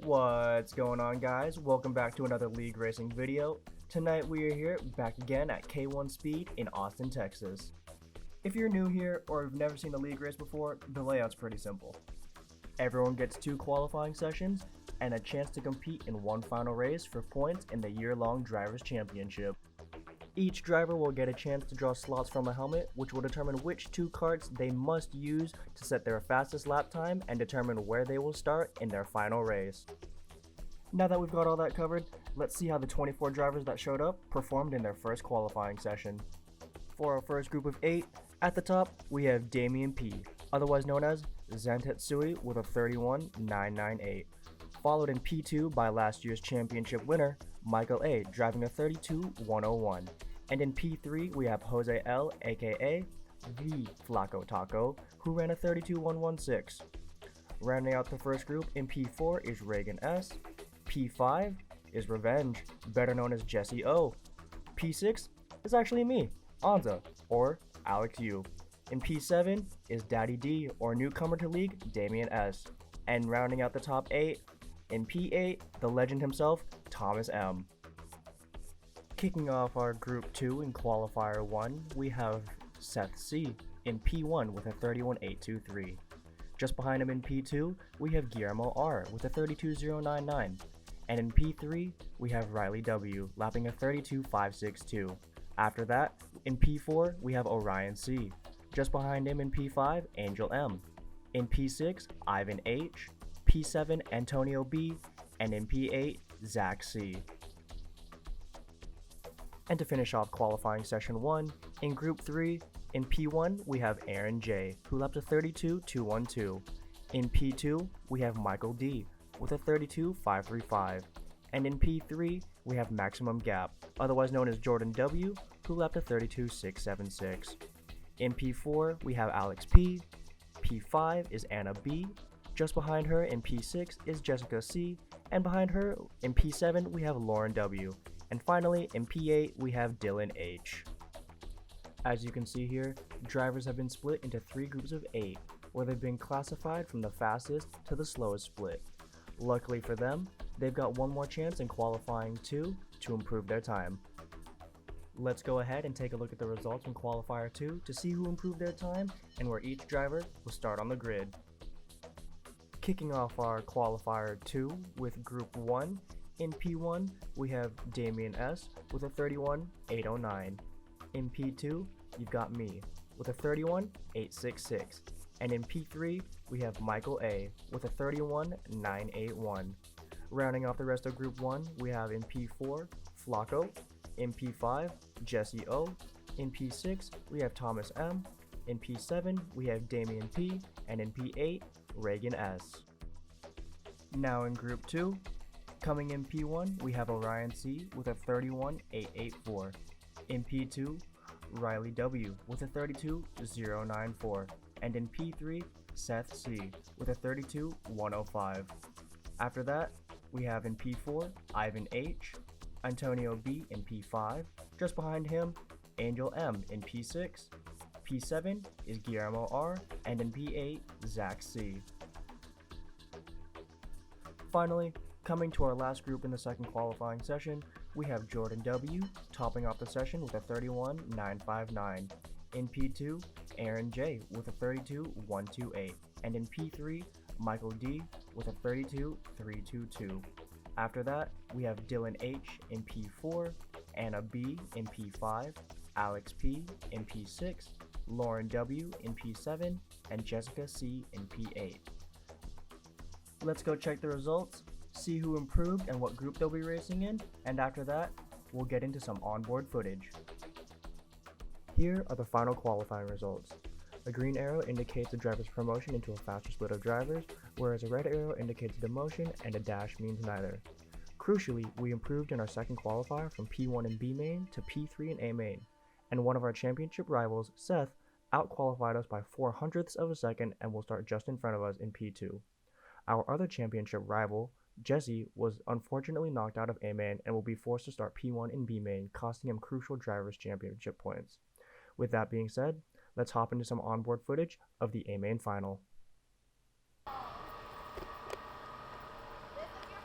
What's going on, guys? Welcome back to another league racing video. Tonight we are here back again at K1 Speed in Austin, Texas. If you're new here or have never seen a league race before, the layout's pretty simple. Everyone gets 2 qualifying sessions and a chance to compete in one final race for points in the year-long Drivers' Championship. Each driver will get a chance to draw slots from a helmet, which will determine which 2 carts they must use to set their fastest lap time and determine where they will start in their final race. Now that we've got all that covered, let's see how the 24 drivers that showed up performed in their first qualifying session. For our first group of 8, at the top we have Damian P, otherwise known as Zantetsui, with a 31.998, followed in P2 by last year's championship winner Michael A, driving a 32.101, and in P3 we have Jose L, aka the Flaco Taco, who ran a 32.116. Rounding out the first group in P4 is Reagan S, P5 is Revenge, better known as Jesse O, P6 is actually me, Anza, or Alex U, in P7 is Daddy D, or newcomer to league, Damian S, and rounding out the top 8, in P8, the legend himself, Thomas M. Kicking off our Group 2 in Qualifier 1, we have Seth C in P1 with a 31.823. Just behind him in P2, we have Guillermo R with a 32.099. And in P3, we have Riley W lapping a 32.562. After that, in P4, we have Orion C. Just behind him in P5, Angel M. In P6, Ivan H. P7, Antonio B, and in P8, Zach C. And to finish off qualifying session 1, in Group 3, in P1 we have Aaron J, who lapped a 32.212. In P2 we have Michael D with a 32.535. And in P3 we have Maximum Gap, otherwise known as Jordan W, who lapped a 32.676. In P4 we have Alex P, P5 is Anna B, just behind her in P6 is Jessica C, and behind her in P7 we have Lauren W, and finally in P8 we have Dylan H. As you can see here, drivers have been split into 3 groups of 8, where they've been classified from the fastest to the slowest split. Luckily for them, they've got one more chance in qualifying 2 to improve their time. Let's go ahead and take a look at the results from qualifier 2 to see who improved their time and where each driver will start on the grid. Kicking off our qualifier 2 with Group 1, in P1 we have Damian S with a 31.809. In P2 you've got me with a 31.866, and in P3 we have Michael A with a 31.981. Rounding off the rest of Group 1 we have in P4 Flaco, in P5 Jesse O, in P6 we have Thomas M, in P7 we have Damian P, and in P8 Reagan S. Now in Group 2, coming in P1 we have Orion C with a 31.884. In P2, Riley W with a 32.094. And in P3, Seth C with a 32.105. After that, we have in P4, Ivan H, Antonio B in P5, just behind him, Angel M in P6, P7 is Guillermo R, and in P8, Zach C. Finally, coming to our last group in the second qualifying session, we have Jordan W topping off the session with a 31.959. In P2, Aaron J with a 32.128. And in P3, Michael D with a 32.322. After that, we have Dylan H in P4, Anna B in P5, Alex P in P6, Lauren W in P7, and Jessica C in P8. Let's go check the results, see who improved and what group they'll be racing in, and after that, we'll get into some onboard footage. Here are the final qualifying results. A green arrow indicates a driver's promotion into a faster split of drivers, whereas a red arrow indicates demotion and a dash means neither. Crucially, we improved in our second qualifier from P1 in B main to P3 in A main, and one of our championship rivals, Seth, outqualified us by 0.04 of a second and will start just in front of us in P2. Our other championship rival, Jesse, was unfortunately knocked out of A main and will be forced to start P1 in B main, costing him crucial drivers' championship points. With that being said, let's hop into some onboard footage of the A main final. This is your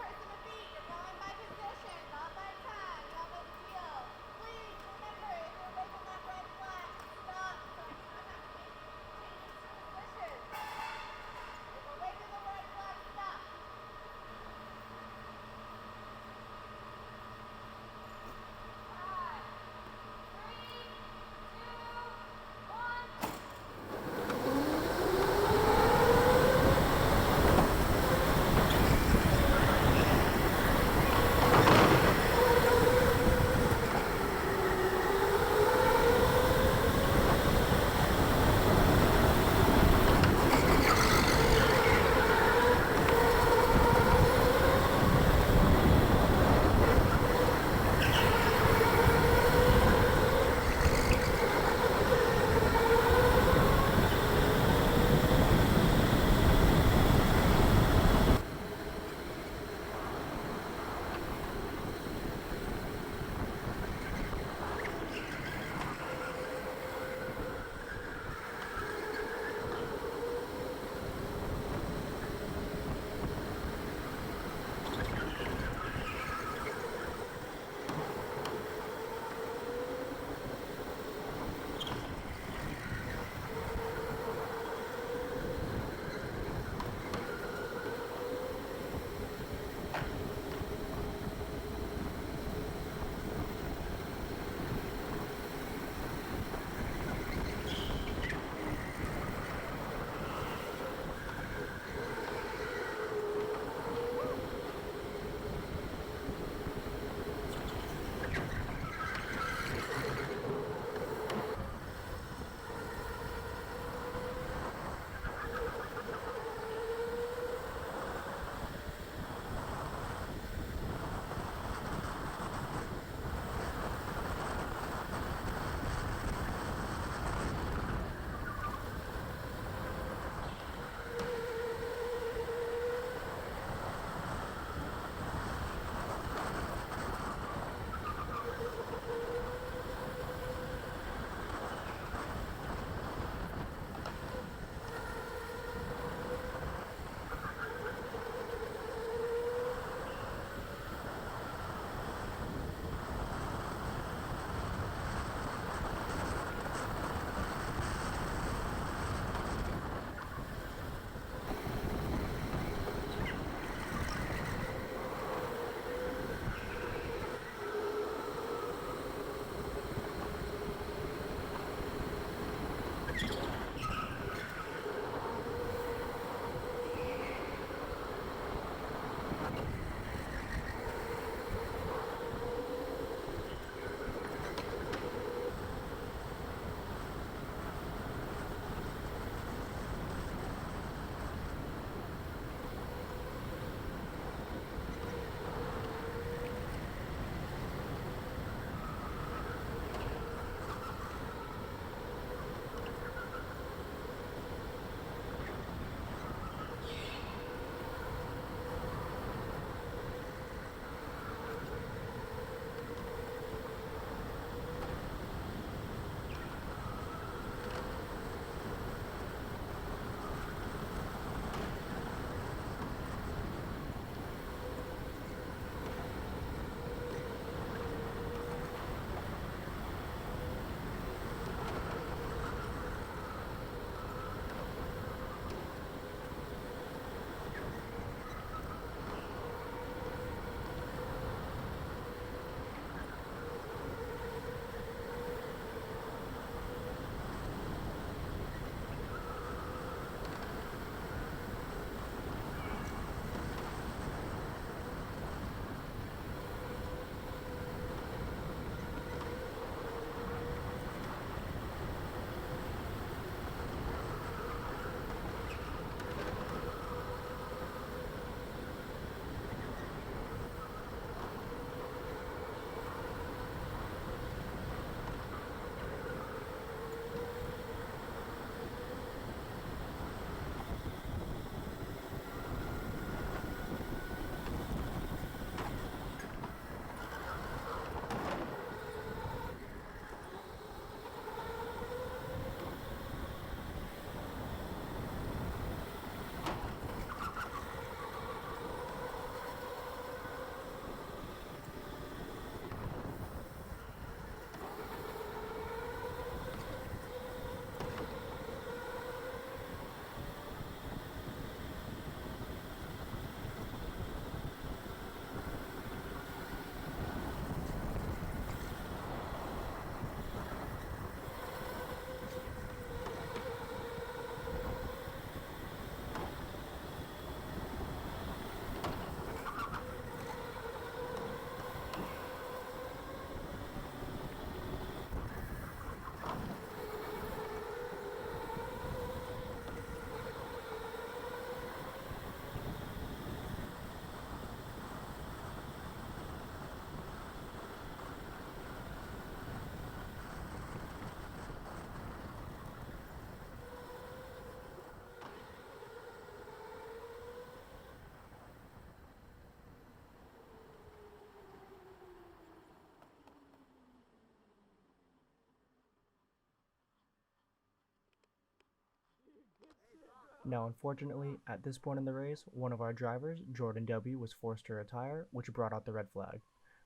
Now unfortunately, at this point in the race, one of our drivers, Jordan W, was forced to retire, which brought out the red flag.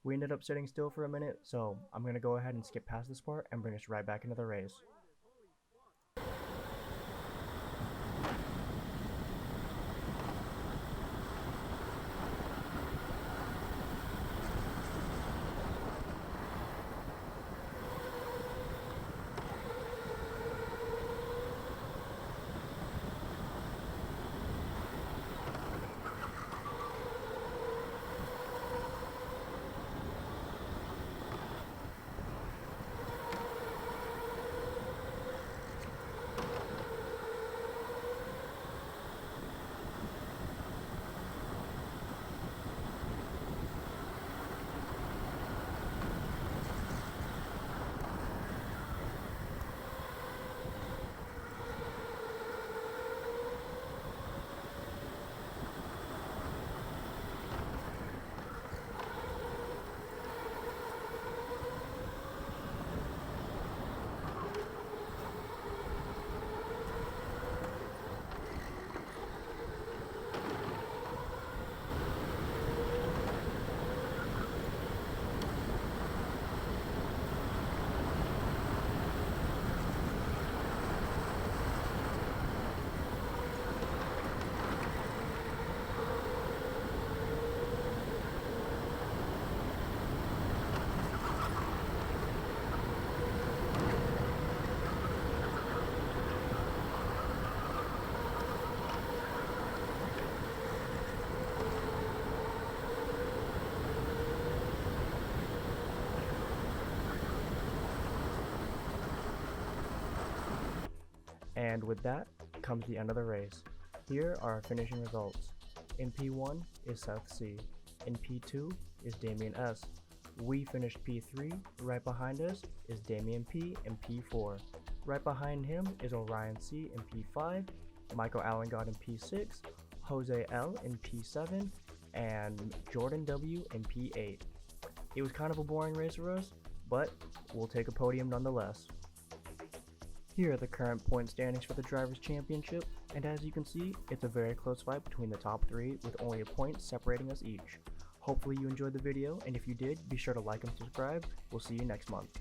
We ended up sitting still for a minute, so I'm going to go ahead and skip past this part and bring us right back into the race. And with that comes the end of the race. Here are our finishing results. In P1 is Seth C. In P2 is Damian S. We finished P3. Right behind us is Damian P in P4. Right behind him is Orion C in P5, Michael Allen got in P6, Jose L in P7, and Jordan W in P8. It was kind of a boring race for us, but we'll take a podium nonetheless. Here are the current point standings for the Drivers' Championship, and as you can see, it's a very close fight between the top three with only a point separating us each. Hopefully you enjoyed the video, and if you did, be sure to like and subscribe. We'll see you next month.